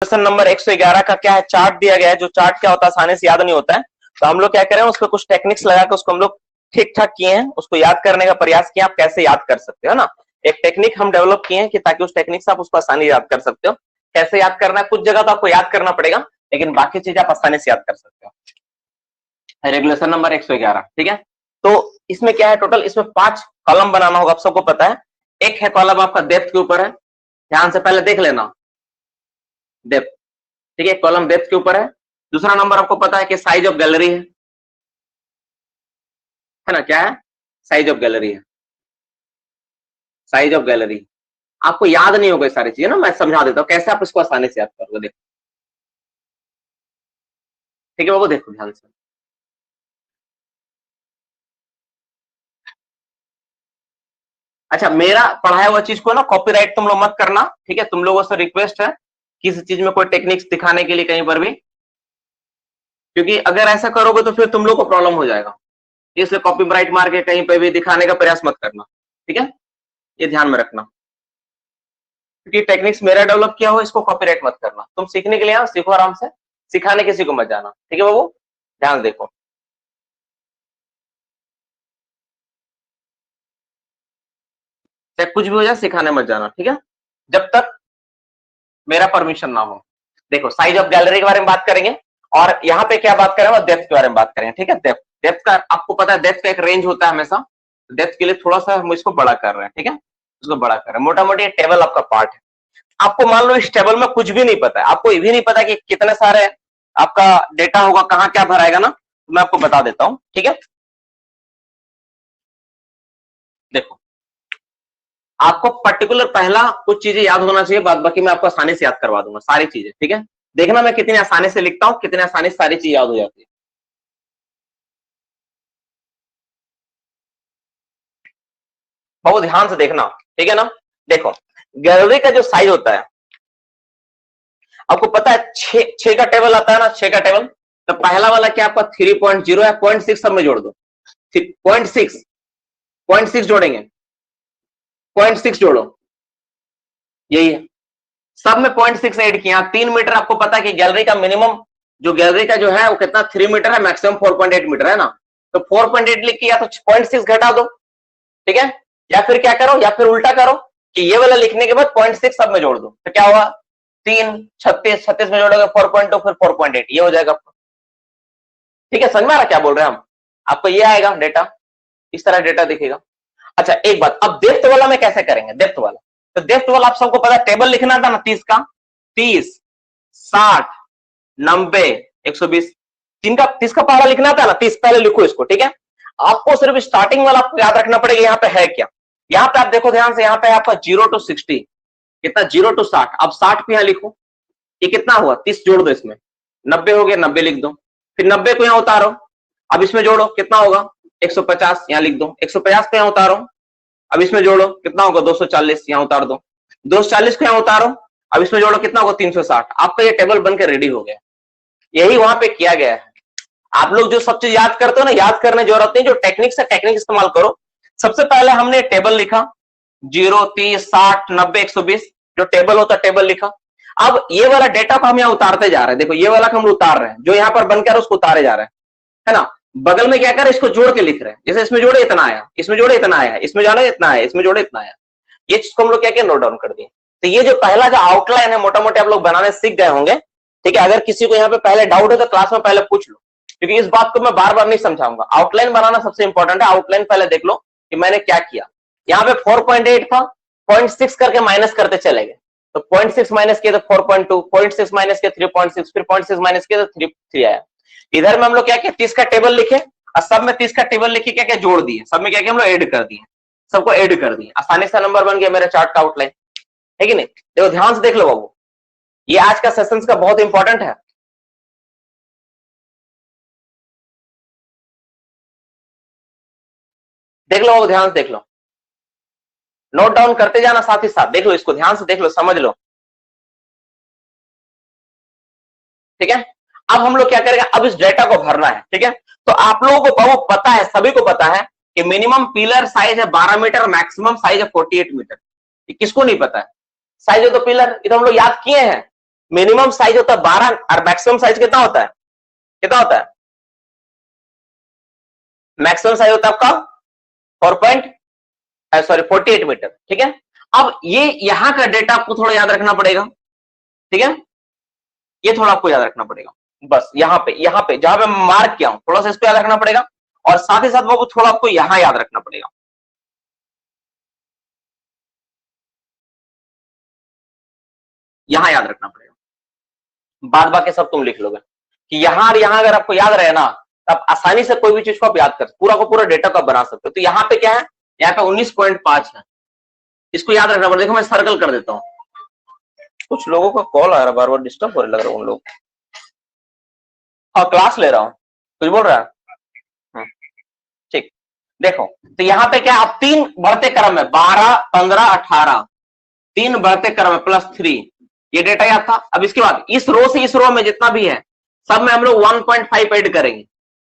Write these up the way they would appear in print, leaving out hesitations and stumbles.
Question number 111 का क्या है, चार्ट दिया गया है। जो चार्ट क्या होता है आसानी से याद नहीं होता है, तो हम लोग क्या करें उस पर कुछ टेक्निक्स लगा के उसको हम लोग ठीक ठाक किए हैं, उसको याद करने का प्रयास किया। आप कैसे याद कर सकते हो ना, एक टेक्निक हम डेवलप किए हैं कि ताकि उस टेक्निक से आप उसको आसानी याद कर सकते हो। कैसे याद करना है, कुछ जगह तो आपको याद करना पड़ेगा, लेकिन बाकी चीज आप आसानी से याद कर सकते हो। रेगुलेशन नंबर 111, ठीक है। तो इसमें क्या है, टोटल इसमें 5 कॉलम बनाना होगा, आप सबको पता है। एक है कॉलम आपका डेप्थ के ऊपर है, ध्यान से पहले देख लेना, डेप्थ, ठीक है। कॉलम डेप्थ के ऊपर है। दूसरा नंबर आपको पता है कि साइज ऑफ गैलरी है ना, क्या है, साइज ऑफ गैलरी है, साइज ऑफ गैलरी। आपको याद नहीं होगा ये सारी चीजें ना, मैं समझा देता हूं कैसे आप इसको आसानी से याद करोगे। देखो, ठीक है बाबू, देखो ध्यान से। अच्छा, मेरा पढ़ाया हुआ चीज को ना कॉपीराइट तुम लोग मत करना, ठीक है। तुम लोगों से रिक्वेस्ट है किसी चीज में कोई टेक्निक्स दिखाने के लिए कहीं पर भी, क्योंकि अगर ऐसा करोगे तो फिर तुम लोग को प्रॉब्लम हो जाएगा। इसलिए कॉपीराइट मार के कहीं पे भी दिखाने का प्रयास मत करना, ठीक है, ये ध्यान में रखना। क्योंकि टेक्निक्स मेरा डेवलप किया हो, इसको कॉपीराइट मत करना। तुम सीखने के लिए आओ, सीखो आराम से, सिखाने किसी को मत जाना, ठीक है बाबू, ध्यान देखो। चाहे कुछ भी हो जाए, सिखाने मत जाना, ठीक है, जब तक मेरा परमिशन ना हो। देखो, साइज ऑफ गैलरी के बारे में बात करेंगे, और यहाँ पे क्या बात करेंगे, डेप्थ के बारे में बात करेंगे, ठीक है। डेप्थ, डेप्थ का आपको पता है, डेप्थ का एक रेंज होता है हमेशा। डेप्थ के लिए थोड़ा सा हम इसको बड़ा कर रहे हैं, ठीक है, इसको बड़ा कर रहे हैं। मोटा मोटी टेबल आपका पार्ट है। आपको मान लो इस टेबल में कुछ भी नहीं पता है, आपको ये भी नहीं पता कि कितने सारे आपका डेटा होगा, कहाँ क्या भराएगा ना, तो मैं आपको बता देता हूँ, ठीक है। देखो, आपको पर्टिकुलर पहला कुछ चीजें याद होना चाहिए, बाद बाकी मैं आपको आसानी से याद करवा दूंगा सारी चीजें, ठीक है। देखना मैं कितनी आसानी से लिखता हूँ, कितनी आसानी से सारी चीज याद हो जाती है। बहुत ध्यान से देखना, ठीक है ना। देखो, गैलरी का जो साइज होता है, आपको पता है 6 का टेबल आता है ना, 6 का टेबल। तो पहला वाला क्या आपका 3.0 है, 0.6 सब में जोड़ दो, 0.6, 0.6 जोड़ेंगे, 0.6 जोड़ो, यही है। सब में 0.6 ऐड किया। 3 मीटर आपको पता है कि गैलरी का मिनिमम, जो गैलरी का जो है वो कितना 3 मीटर है, मैक्सिमम 4.8 मीटर है ना। तो 4.8 लिख के या तो 0.6 घटा दो, ठीक है, या फिर क्या करो, या फिर उल्टा करो कि ये वाला लिखने के बाद 0.6 सब में जोड़ दो, तो क्या हुआ, 3, 36, 36 में जोड़ोगे 4.2, फिर 4.8, ये हो जाएगा। ठीक है, समझ में आ रहा क्या बोल रहे हैं हम, आपको ये आएगा डेटा, इस तरह डेटा दिखेगा। अच्छा, एक बात, अब डेप्थ वाला में कैसे करेंगे, डेप्थ वाला, तो डेप्थ वाला आप सबको पता है, टेबल लिखना था ना 30 का, 30, 60, 90, 120, 30 का पहाड़ा लिखना था ना, 30 पहले लिखो इसको, ठीक है। आपको सिर्फ स्टार्टिंग वाला आपको याद रखना पड़ेगा, यहाँ पे है क्या। यहाँ पे आप देखो ध्यान से, यहाँ पे आपका 0 to 60, कितना, 0 to 60, अब 60 पे यहाँ लिखो, ये कितना हुआ, 30 जोड़ दो इसमें, 90 हो गया, 90 लिख दो, फिर 90 को यहाँ उतारो, अब इसमें जोड़ो, कितना होगा, 150, यहाँ लिख दो, 150 को यहाँ उतारो, अब इसमें जोड़ो, कितना होगा, 240, यहाँ उतार दो, 240 को यहाँ उतारो, अब इसमें जोड़ो, कितना होगा, 360। आपका ये टेबल बनकर रेडी हो गया। यही वहां पे किया गया है। आप लोग जो सब चीज याद करते हो ना, याद करने की जरूरत नहीं, जो टेक्निक से टेक्निक इस्तेमाल करो। सबसे पहले हमने टेबल लिखा, 0, 30, 60, 90, 120, जो टेबल होता है टेबल लिखा। अब ये वाला डेटा को हम यहाँ उतारते जा रहे हैं, देखो ये वाला हम उतार रहे हैं, जो यहाँ पर बनकर उसको उतारे जा रहे हैं, है ना। बगल में क्या कर, इसको जोड़ के लिख रहे हैं, जैसे इसमें जोड़े इतना आया, इसमें जोड़े इतना आया, इसमें जाने इतना आया, इसमें जोड़े इतना आया, ये चीज को हम लोग क्या किया, नोट डाउन कर दिए। तो ये जो पहला जो आउटलाइन है, मोटा मोटे आप लोग बनाने सीख गए होंगे, ठीक है। अगर किसी को यहाँ पे पहले डाउट है तो क्लास में पहले पूछ लो, क्योंकि इस बात को मैं बार बार नहीं समझाऊंगा। आउटलाइन बनाना सबसे इंपॉर्टेंट है, आउटलाइन पहले देख लो कि मैंने क्या किया। यहाँ पे 4.8 था, 0.6 करके माइनस करते चले गए, तो 0.6 माइनस किया तो 4.2, 0.6 माइनस किया 3.6, फिर 0.6 माइनस किया तो 3 आया। इधर में हम लोग क्या किया, 30 का टेबल लिखे, और सब में 30 का टेबल लिखे, क्या क्या जोड़ दिए, सब में क्या किया हम लोग, ऐड कर दिए, सबको ऐड कर दिए, आसानी से नंबर बन गया मेरे चार्ट का आउटलाइन, है कि नहीं। देखो ध्यान से देख लो बाबू, ये आज का सेशन का बहुत इंपॉर्टेंट है। देख लो बाबू, ध्यान से देख लो, नोट डाउन करते जाना, साथ ही साथ देख लो, इसको ध्यान से देख लो, समझ लो, ठीक है। अब हम लोग क्या करेंगे, अब इस डेटा को भरना है, ठीक है। तो आप लोगों को बाबू पता है, सभी को पता है कि मिनिमम पिलर साइज है 12 मीटर, मैक्सिमम साइज है 48 मीटर। ये किसको नहीं पता है, साइज है तो पिलर, ये तो हम लोग याद किए हैं। मिनिमम साइज होता है 12 और मैक्सिमम साइज कितना होता है, कितना होता है? मैक्सिमम साइज होता है आपका 48 मीटर। ठीक है, अब ये यहां का डेटा आपको थोड़ा याद रखना पड़ेगा। ठीक है, ये थोड़ा आपको याद रखना पड़ेगा। बस यहां पे जहां पे मार्क किया हूं थोड़ा सा इसको याद रखना पड़ेगा, और साथ ही साथ वो थोड़ा आपको यहां याद रखना पड़ेगा। यहां याद रखना पड़ेगा, बाद बाकी सब तुम लिख लोगे कि यहां और यहां अगर आपको याद रहे ना, आप आसानी से कोई भी चीज को आप याद कर पूरा को पूरा डेटा को आप बना सकते हो। तो यहाँ पे क्या है, यहाँ पे 19.5 है, इसको याद रखना पड़ेगा। देखो मैं सर्कल कर देता हूँ। कुछ लोगों का कॉल आ रहा है, बार बार डिस्टर्ब हो रहा लग रहा है उन लोग। हाँ क्लास ले रहा हूँ, कुछ बोल रहा है। ठीक, देखो तो यहाँ पे क्या, आप 3 बढ़ते क्रम है, 12 15 18, 3 बढ़ते क्रम है +3, ये डेटा याद था। अब इसके बाद इस रो से इस रो में जितना भी है सब में हम लोग 1.5 ऐड करेंगे।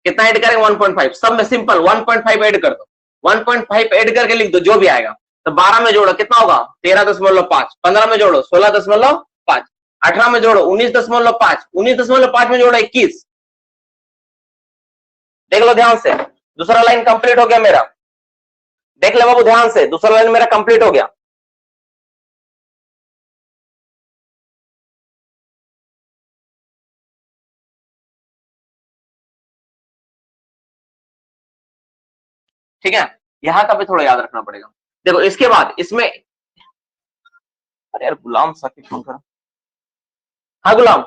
कितना ऐड करेंगे? 1.5। सब में सिंपल 1.5 ऐड कर दो, 1.5 ऐड करके लिख दो जो भी आएगा। तो 12 में जोड़ो कितना होगा? 13.5। 15 में जोड़ो 16.5। 18 में जोड़ो 19.5। 19.5 में जोड़ो 21। देख लो ध्यान से, दूसरा लाइन कंप्लीट हो गया मेरा। देख ले बाबू ध्यान से, दूसरा लाइन मेरा कंप्लीट हो गया। ठीक है, यहां का भी थोड़ा याद रखना पड़ेगा। देखो इसके बाद इसमें, अरे यार गुलाम साकिब फोन कर। हाँ गुलाम,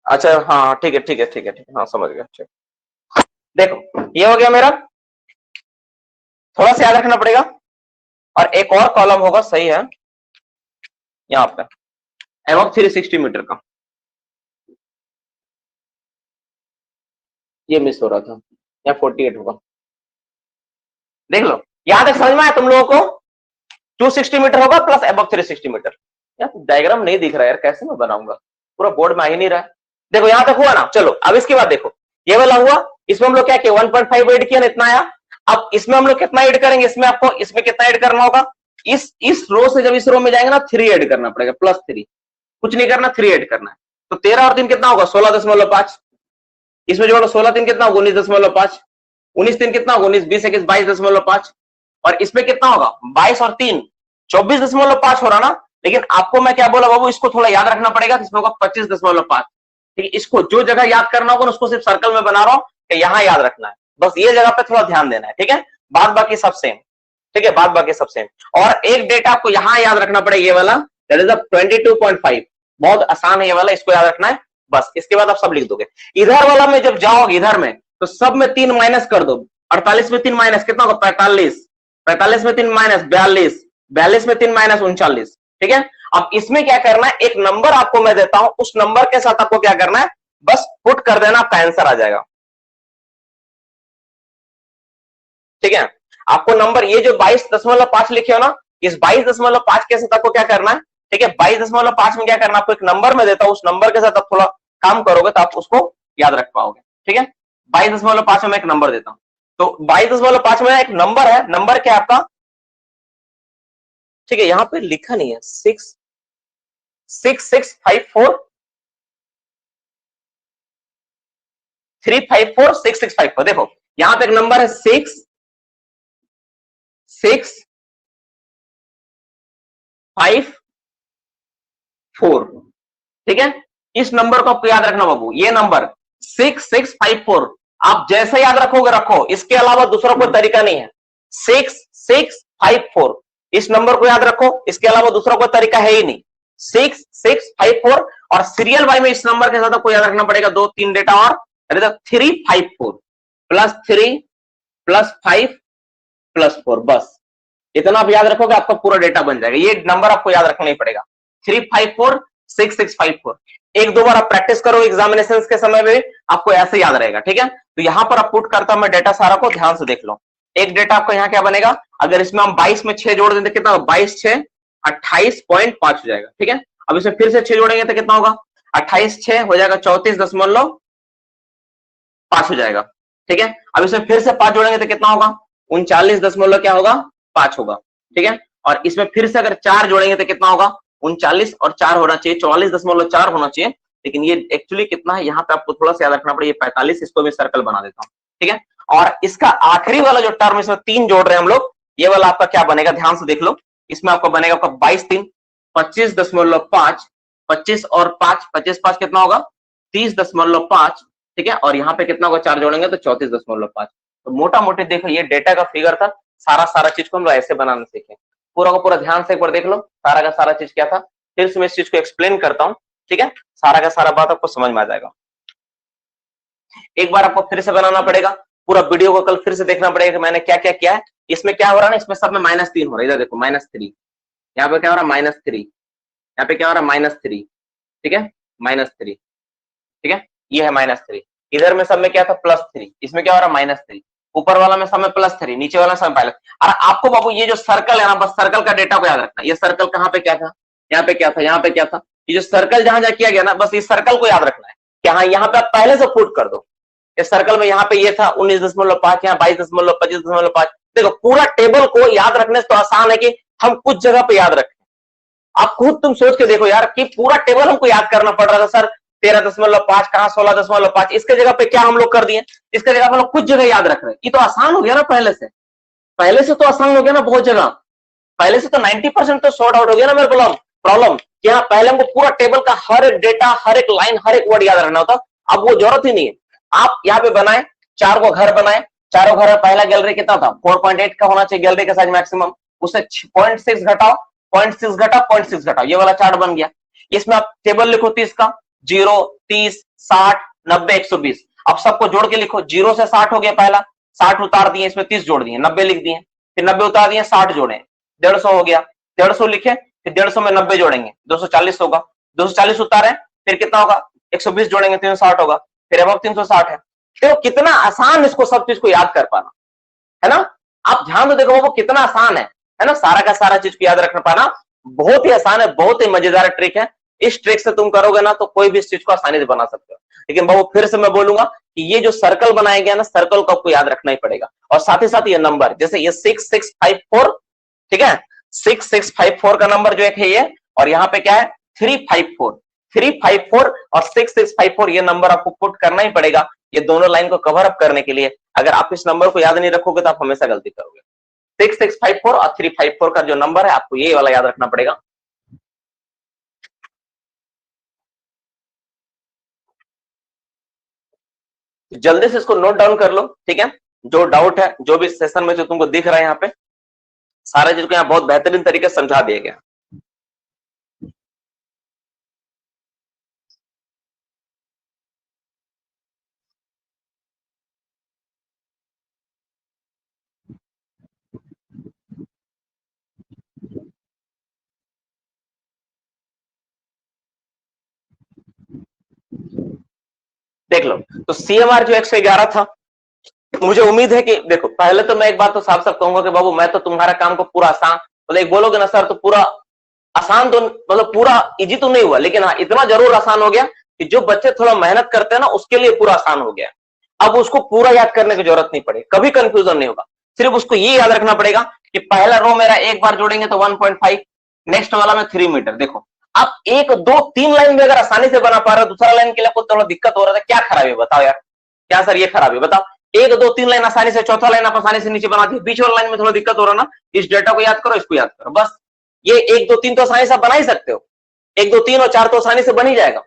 अच्छा हाँ ठीक है ठीक है ठीक है ठीक है, हाँ समझ गया। ठीक, देखो ये हो गया मेरा, थोड़ा सा याद रखना पड़ेगा। और एक और कॉलम होगा, सही है, यहाँ पे एवं 360 मीटर का, ये मिस हो रहा था, या 48 होगा। देख लो, यहां तक समझ में आया तुम लोगों को? 260 मीटर होगा प्लस एबव 360 मीटर। यार डायग्राम नहीं दिख रहा है यार, कैसे मैं बनाऊंगा, पूरा बोर्ड में आ ही नहीं रहा है। देखो यहां तक हुआ ना, चलो अब इसके बाद देखो ये वाला हुआ, इसमें हम लोग क्या किया, 1.5 ऐड किया ना, इतना आया। अब इसमें हम लोग कितना ऐड करेंगे, इसमें आपको इसमें कितना ऐड करना होगा, इस रो से जब इस रो में जाएंगे ना, 3 ऐड करना पड़ेगा, +3। कुछ नहीं करना, 3 ऐड करना है। तो 13 और 3 कितना होगा, 16.5। इसमें जोड़ो 16 3 कितना होगा, 19.5। 19 3 कितना होगा, 19 20 21 22.5। और इसमें कितना होगा, 22 और 3 24.5 हो रहा ना। लेकिन आपको मैं क्या बोला बाबू, इसको थोड़ा याद रखना पड़ेगा, इसमें होगा 25.5। ठीक है, इसको जो जगह याद करना होगा उसको सिर्फ सर्कल में बना रहा हूं कि यहां याद रखना है, बस ये जगह पे थोड़ा ध्यान देना है। ठीक है, बाद बाकी सब सेम। ठीक है, बाद बाकी सब सेम। और एक डेटा आपको यहां याद रखना पड़ेगा, ये वाला, दैट इज 22.5। बहुत आसान है ये वाला, इसको याद रखना है बस। इसके बाद आप सब लिख दोगे। इधर वाला में जब जाओगे, इधर में तो सब में 3 माइनस कर दो। 48 में 3 माइनस कितना होगा, 45। 45 में 3 माइनस 42। 42 में 3 माइनस 39। ठीक है, अब इसमें क्या करना है, एक नंबर आपको मैं देता हूं, उस नंबर के साथ आपको क्या करना है, बस पुट कर देना, आपका आंसर आ जाएगा। ठीक है, आपको नंबर ये जो 22.5 लिखे हो ना, इस 22.5 के साथ आपको क्या करना है, ठीक है, 22.5 में क्या करना, आपको एक नंबर में देता हूं, उस नंबर के साथ आप थोड़ा काम करोगे तो आप उसको याद रख पाओगे। ठीक है, 22.5 में एक नंबर देता हूं, तो 22.5 में एक नंबर है, नंबर क्या है आपका, ठीक है, यहां पे लिखा नहीं है, 66654 354 6654। देखो यहां पे एक नंबर है 6 6 5 4। ठीक है, इस नंबर को आपको याद रखना बाबू, ये नंबर 6654 आप जैसे याद रखोगे रखो, इसके अलावा दूसरा कोई तरीका नहीं है। 6654 इस नंबर को याद रखो, इसके अलावा दूसरा कोई तरीका है ही नहीं। 6654 और सीरियल बाई में इस नंबर के साथ आपको याद रखना पड़ेगा 2-3 डेटा और, 354 +3 +5 +4। बस इतना आप याद रखोगे, आपका पूरा डेटा बन जाएगा। ये नंबर आपको याद रखना ही पड़ेगा, 354 6654। एक दो बार आप प्रैक्टिस करो एग्जामिनेशन के समय में, आपको ऐसे याद रहेगा। ठीक है, तो यहां पर आप पुट करता हूं मैं डेटा सारा को, ध्यान से देख लो। एक डेटा आपको यहाँ क्या बनेगा, अगर इसमें हम 22 में 6 जोड़ दें तो कितना होगा, 22 6 28.5 हो जाएगा। ठीक है, अब इसमें फिर से 6 जोड़ेंगे तो कितना होगा, 28 6 हो जाएगा 34.5 हो जाएगा। ठीक है, अब इसमें फिर से 5 जोड़ेंगे तो कितना होगा, 39 दशमलव क्या होगा 5 होगा, ठीक है। और इसमें फिर से अगर 4 जोड़ेंगे तो कितना होगा, 39, और 4 होना चाहिए 44.4 होना चाहिए, लेकिन ये एक्चुअली कितना है यहाँ पे आपको थोड़ा सा याद रखना पड़ेगा, 45, इसको भी सर्कल बना देता हूँ, ठीक है। और इसका आखिरी वाला जो टर्म इसमें 3 जोड़ रहे हैं हम लोग, ये वाला आपका क्या बनेगा, ध्यान से देख लो, इसमें आपका बनेगा आपका 22 3 25.5, 25 और 5, 25 5 कितना होगा 30.5, ठीक है। और यहाँ पे कितना होगा, 4 जोड़ेंगे तो 34.5। तो मोटा मोटी देखो ये डेटा का फिगर था, सारा चीज को हम लोग ऐसे बनाना सीखे। पूरा का पूरा ध्यान से एक बार देख लो, सारा का सारा चीज क्या था, फिर से मैं इस चीज को एक्सप्लेन करता हूँ, ठीक है। सारा का सारा बात आपको समझ में आ जाएगा। एक बार आपको फिर से बनाना पड़ेगा, पूरा वीडियो को कल फिर से देखना पड़ेगा कि मैंने क्या क्या किया है। इसमें क्या हो रहा है ना, इसमें सब में -3 हो रहा है, इधर देखो -3, यहाँ पे क्या हो रहा है -3, यहाँ पे क्या हो रहा है -3, ठीक है, -3, ठीक है, ये है -3। इधर में सब में क्या था +3, इसमें क्या हो रहा है -3, ऊपर वाला में सब में +3, नीचे वाला सब में -। और आपको बाबू ये जो सर्कल है ना, बस सर्कल का डेटा को याद रखना। ये सर्कल कहाँ पे क्या था, यहाँ पे क्या था, यहाँ पे क्या था, ये जो सर्कल जहां जहां किया गया ना, बस इस सर्कल को याद रखना है कि हाँ यहाँ पे आप पहले से पुट कर दो। इस सर्कल में यहाँ पे ये था 19.5, यहाँ 22.25.5। देखो पूरा टेबल को याद रखने से तो आसान है कि हम कुछ जगह पे याद रखें। आप खुद तुम सोच के देखो यार कि पूरा टेबल हमको याद करना पड़ रहा था, सर 13.5 कहाँ 16.5, इसके जगह पे क्या हम लोग कर दिए, इसके जगह पे हम लोग कुछ जगह याद रख रहे हैं। ये तो आसान हो गया ना, पहले से तो आसान हो गया ना, बहुत जगह पहले से तो 90% तो सॉर्ट आउट हो गया ना मेरे प्रॉब्लम। यहाँ पहले हमको पूरा टेबल का हर एक डेटा, हर एक लाइन, हर एक वर्ड याद रखना होता, अब वो जरूरत ही नहीं है। आप यहाँ पे बनाए 4 को घर बनाए, चारों घर में पहला गैलरी कितना था 4.8 का होना चाहिए गैलरी का साइज मैक्सिमम, उससे 0.6 घटाओ, 0.6 घटाओ, 0.6 घटाओ, ये वाला चार्ट बन गया। इसमें आप टेबल लिखो 30 का, 0 30 60 90 120। अब सबको जोड़ के लिखो, 0 से 60 हो गया पहला, 60 उतार दिए, इसमें 30 जोड़ दिए, 90 लिख दिए, फिर 90 उतार दिए, 60 जोड़े, 150 हो गया, 150 लिखे, फिर 150 में 90 जोड़ेंगे 240 होगा, 240 उतारे, फिर कितना होगा 120 जोड़ेंगे 360 होगा, फिर अब 360 है। देखो कितना आसान इसको सब चीज को याद कर पाना है ना। आप ध्यान तो देखो वो कितना आसान है ना, सारा का सारा चीज को याद रख पाना बहुत ही आसान है, बहुत ही मजेदार ट्रिक है। इस ट्रिक से तुम करोगे ना तो कोई भी इस चीज को आसानी से बना सकते हो। लेकिन बाबू फिर से मैं बोलूंगा कि ये जो सर्कल बनाया गया ना, सर्कल को आपको याद रखना ही पड़ेगा। और साथ ही साथ ये नंबर, जैसे ये 6654, ठीक है, 6654 का नंबर जो एक है ये, और यहाँ पे क्या है 354 और 6654, ये नंबर आपको पुट करना ही पड़ेगा ये दोनों लाइन को कवर अप करने के लिए। अगर आप इस नंबर को याद नहीं रखोगे तो आप हमेशा गलती करोगे। 6654 और 354 का जो नंबर है आपको ये वाला याद रखना पड़ेगा। जल्दी से इसको नोट डाउन कर लो, ठीक है। जो डाउट है, जो भी सेशन में जो तुमको दिख रहा है यहाँ पे, सारे चीज को यहाँ बहुत बेहतरीन तरीके से समझा दिया गया। देख लो, तो CMR जो 111 था, मुझे उम्मीद है कि देखो, पहले तो मैं एक बात तो साफ साफ कहूंगा कि बाबू मैं तो तुम्हारा काम को पूरा आसान, मतलब एक बोलोगे ना सर तो पूरा आसान तो मतलब पूरा इजी तो नहीं हुआ, लेकिन हाँ इतना जरूर आसान हो गया कि जो बच्चे थोड़ा मेहनत करते हैं ना उसके लिए पूरा आसान हो गया। अब उसको पूरा याद करने की जरूरत नहीं पड़ेगी, कभी कंफ्यूजन नहीं होगा। सिर्फ उसको ये याद रखना पड़ेगा कि पहला रो मेरा एक बार जोड़ेंगे तो 1.5, नेक्स्ट वाला में 3 मीटर। देखो आप 1 2 3 लाइन में अगर आसानी से बना पा रहे हो, दूसरा लाइन के लिए आपको थोड़ा दिक्कत हो रहा था, क्या खराबी है बताओ यार, क्या सर ये खराबी बताओ। 1 2 3 लाइन आसानी से, चौथा लाइन आप आसानी से नीचे बना दी, बीच वाला लाइन में थोड़ा दिक्कत हो रहा ना, इस डेटा को याद करो, इसको याद करो बस। ये 1 2 3 तो आसानी से बना ही सकते हो, 1 2 3 और 4 तो आसानी से बन ही जाएगा,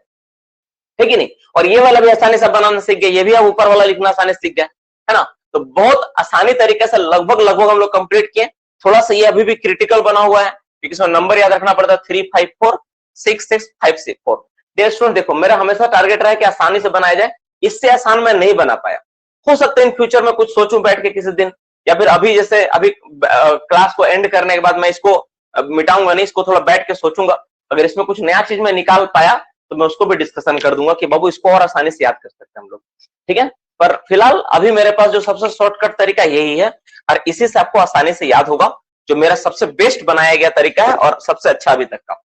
है कि नहीं। और ये वाला भी आसानी से बनाना सीख गए, ये भी आप ऊपर वाला लिखना आसानी से सीख गए, है ना। तो बहुत आसानी तरीके से लगभग हम लोग कंप्लीट किए। थोड़ा सा ये अभी भी क्रिटिकल बना हुआ है क्योंकि इसमें नंबर याद रखना पड़ता है 354 66564। डियर स्टूडेंट देखो, मेरा हमेशा टारगेट रहा है कि आसानी से बनाया जाए, इससे आसान मैं नहीं बना पाया। हो सकता है इन फ्यूचर में कुछ सोचूं बैठ के किसी दिन, या फिर अभी जैसे अभी क्लास को एंड करने के बाद मैं इसको मिटाऊंगा नहीं, इसको थोड़ा बैठ के सोचूंगा। अगर इसमें कुछ नया चीज मैं निकाल पाया तो मैं उसको भी डिस्कशन कर दूंगा कि बाबू इसको और आसानी से याद कर सकते हैं हम लोग, ठीक है। पर फिलहाल अभी मेरे पास जो सबसे शॉर्टकट तरीका यही है, और इसी से आपको आसानी से याद होगा, जो मेरा सबसे बेस्ट बनाया गया तरीका है और सबसे अच्छा अभी तक का,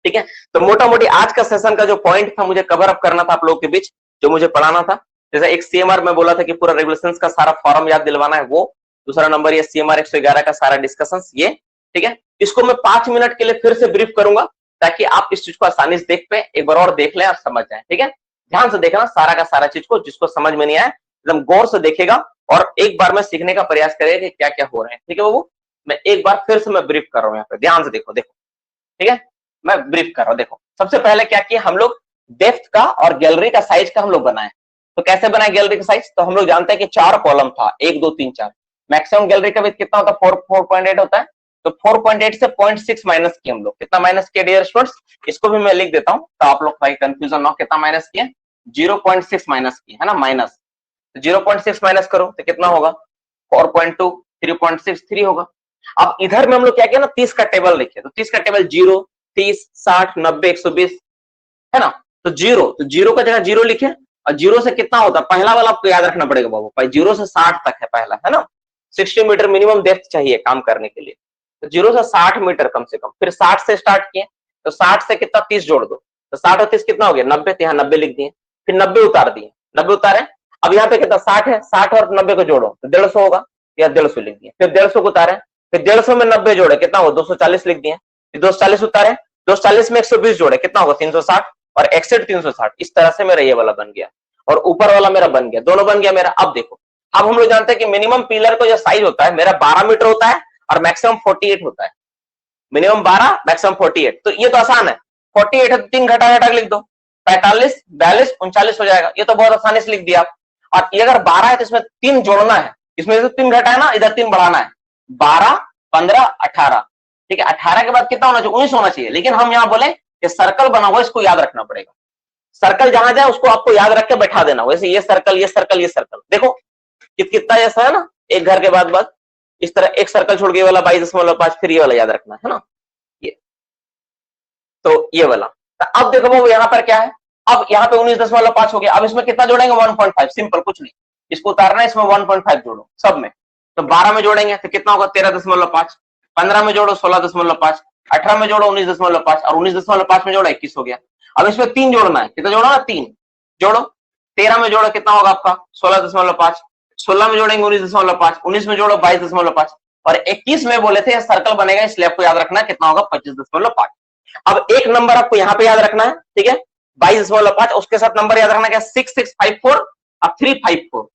ठीक है। तो मोटा मोटी आज का सेशन का जो पॉइंट था मुझे कवर अप करना था आप लोगों के बीच, जो मुझे पढ़ाना था। जैसे एक CMR में बोला था कि पूरा रेगुलेशंस का सारा फॉर्म याद दिलवाना है, वो दूसरा नंबर ये CMR 111 का सारा डिस्कशन ये, ठीक है। इसको मैं 5 मिनट के लिए फिर से ब्रीफ करूंगा ताकि आप इस चीज को आसानी से देख पे, एक बार और देख लें और समझ जाए, ठीक है। ध्यान से देखना सारा का सारा चीज को, जिसको समझ में नहीं आया एकदम गौर से देखेगा और एक बार में सीखने का प्रयास करेगा कि क्या क्या हो रहा है, ठीक है बाबू। मैं एक बार फिर से मैं ब्रीफ कर रहा हूँ यहाँ पे, ध्यान से देखो, ठीक है। मैं ब्रीफ कर रहा हूँ, देखो सबसे पहले क्या किया हम लोग, डेप्थ का और गैलरी का साइज का हम लोग बनाए। तो कैसे बनाए गैलरी का साइज, तो हम लोग जानते हैं कि 4 कॉलम था, 1 2 3 4। मैक्सिमम गैलरी का विड्थ कितना होता है, 4.8 होता है। तो 4.8 से 0.6 माइनस किया हम लोग, कितना माइनस किया डियर स्टूडेंट्स, इसको भी मैं लिख देता हूं तो आप लोग भाई कंफ्यूजन ना हो, कितना माइनस किया, 0.6 माइनस किया है ना, माइनस 0.6 माइनस करो तो कितना होगा, 4.2, 3.63 होगा। अब इधर में हम लोग क्या किया ना, 30 का टेबल लिखे, तो 30 का टेबल 0, 30, 60, 90, 120 है ना। तो जीरो का जगह 0 लिखे, और 0 से कितना होता है, पहला वाला आपको याद रखना पड़ेगा बाबू भाई, 0 से 60 तक है पहला, है ना। 60 मीटर मिनिमम डेप्थ चाहिए काम करने के लिए, तो 0 से 60 मीटर कम से कम। फिर 60 से स्टार्ट किए, तो 60 से कितना 30 जोड़ दो, तो 60 और 30 कितना हो गया 90, तो यहाँ 90 लिख दिए। फिर 90 उतार दिए, 90 उतारे, अब यहाँ पे कितना 60 है, 60 और 90 को जोड़ो तो 150 होगा, या 150 लिख दिए। फिर 150 को उतारे, फिर 150 में 90 जोड़े कितना होगा 240 लिख दिए। फिर 240 उतारे, 240 में 120 जोड़े कितना होगा 360, और एक्सेट 360। इस तरह से मेरा ये वाला बन गया और ऊपर वाला मेरा बन गया, दोनों बन गया मेरा। अब देखो, अब हम लोग जानते हैं कि मिनिमम पिलर का जो साइज होता है मेरा 12 मीटर होता है और मैक्सिमम 48 होता है। Minimum 12, maximum 48। तो ये तो आसान है, 48 है तो 3 घटा घटा लिख दो, 45, 42, 39 हो जाएगा। ये तो बहुत आसानी से लिख दिया आप। और ये अगर 12 है तो इसमें 3 जोड़ना है, इसमें से 3 घटा है ना, इधर 3 बढ़ाना है, 12, 15, 18, ठीक है। 18 के बाद कितना होना चाहिए, 19 होना चाहिए। लेकिन हम यहाँ बोले कि सर्कल बना हुआ, इसको याद रखना पड़ेगा। सर्कल जहां जाए उसको आपको याद रख के बैठा देना, वैसे ये सर्कल, ये सर्कल, ये सर्कल, देखो कितना ऐसा है ना, एक घर के बाद इस तरह एक सर्कल छोड़ के वाला 22.5, फिर ये वाला याद रखना है ना, ये तो ये वाला। तो अब देखो वो यहाँ पर क्या है, अब यहाँ पे 19.5 हो गया। अब इसमें कितना जोड़ेंगे 1.5, सिंपल कुछ नहीं, इसको उतारना है, इसमें 1.5 जोड़ो सब में। तो 12 में जोड़ेंगे तो कितना होगा 13.5, 15 में जोड़ो 16.5, 18 में जोड़ो 19.5, और 19.5 में जोड़ो 21 हो गया। अब इसमें 3 जोड़ना है, कितना जोड़ना है 3 जोड़ो। 13 में जोड़ो कितना होगा आपका 16.5, 16 में जोड़ेंगे 19.5, 19 में जोड़ो 22.5, और 21 में बोले थे सर्कल बनेगा, इसलिए आपको याद रखना है कितना होगा 25.5। अब एक नंबर आपको यहाँ पे याद रखना है, ठीक है 22.5, उसके साथ नंबर याद रखना क्या 6654 और 354,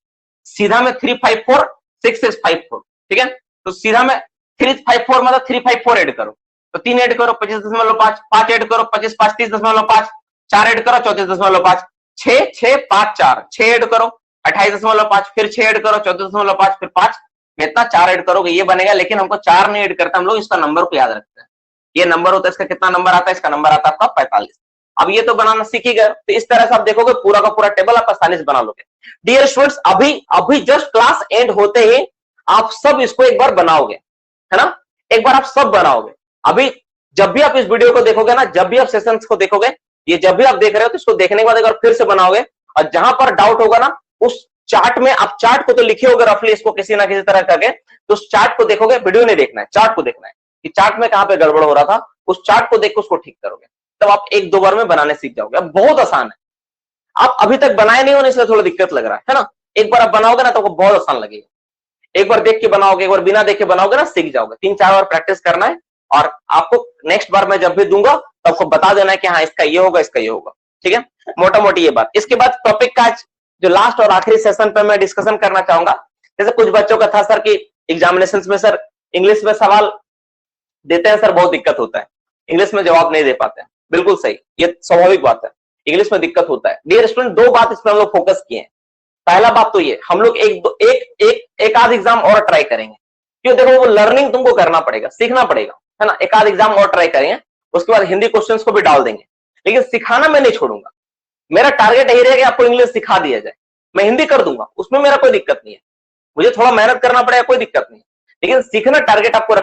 सीधा में 354, 6654, ठीक है। तो सीधा में 354 मतलब 354 ऐड करो, तो 3 ऐड करो 25.5, 5 ऐड करो 25, 5 30.5, 4 ऐड करो 34.5, 6 6 5 4, 6 ऐड करो 28.5, फिर 6 ऐड करो 14.5, फिर 5, इतना 4 ऐड करोगे ये बनेगा। लेकिन हमको 4 नहीं ऐड करता, हम लोग इसका नंबर को याद रखते हैं। ये नंबर होता है, इसका कितना नंबर आता है, इसका नंबर आता है आपका 45। अब ये तो बनाना सीख ही गए, तो इस तरह से आप देखोगे पूरा का पूरा टेबल आप आसानी से बना लोगे। डियर स्टूडेंट्स, अभी जस्ट क्लास एंड होते ही आप सब इसको एक बार बनाओगे, है ना, एक बार आप सब बनाओगे। अभी जब भी आप इस वीडियो को देखोगे ना, जब भी आप सेशंस को देखोगे, ये जब भी आप देख रहे हो तो इसको देखने के बाद एक बार फिर से बनाओगे, और जहां पर डाउट होगा ना उस चार्ट में, आप चार्ट को तो लिखे होगे रफली इसको किसी ना किसी तरह करके, तो उस चार्ट को देखोगे, वीडियो नहीं देखना है, चार्ट को देखना है कि चार्ट में कहां पे गड़बड़ हो रहा था, उस चार्ट को देख के उसको ठीक करोगे, तब आप 1-2 बार में बनाने सीख जाओगे। अब बहुत आसान है, आप अभी तक बनाए नहीं हो इसलिए थोड़ा दिक्कत लग रहा है ना। एक बार आप बनाओगे ना तो आपको बहुत आसान लगेगा। एक बार देख के बनाओगे, एक बार बिना देख के बनाओगे ना, सीख जाओगे। 3-4 बार प्रैक्टिस करना है, और आपको नेक्स्ट बार मैं जब भी दूंगा तो आपको बता देना है कि हाँ इसका ये होगा, इसका ये होगा, ठीक है, मोटा मोटी ये बात। इसके बाद टॉपिक का जो लास्ट और आखिरी सेशन पे मैं डिस्कशन करना चाहूंगा, जैसे कुछ बच्चों का था सर कि एग्जामिनेशन में सर इंग्लिश में सवाल देते हैं सर, बहुत दिक्कत होता है, इंग्लिश में जवाब नहीं दे पाते हैं। बिल्कुल सही, ये स्वाभाविक बात है, इंग्लिश में दिक्कत होता है। डियर स्टूडेंट, 2 बात इसमें हम लोग फोकस किए हैं। पहला बात तो ये, हम लोग एक आध एग्जाम और ट्राई करेंगे, क्यों, देखो वो लर्निंग तुमको करना पड़ेगा, सीखना पड़ेगा, है ना। एक आध एग्जाम और ट्राई करेंगे, उसके बाद हिंदी क्वेश्चंस को भी डाल देंगे, लेकिन सिखाना मैं नहीं छोड़ूंगा। मेरा टारगेट यही रहेगा कि आपको इंग्लिश सिखा दिया जाए, मैं हिंदी कर दूंगा, उसमें मेरा कोई दिक्कत नहीं है, मुझे थोड़ा मेहनत करना पड़ेगा, कोई दिक्कत नहीं है, लेकिन सीखना टारगेट आपको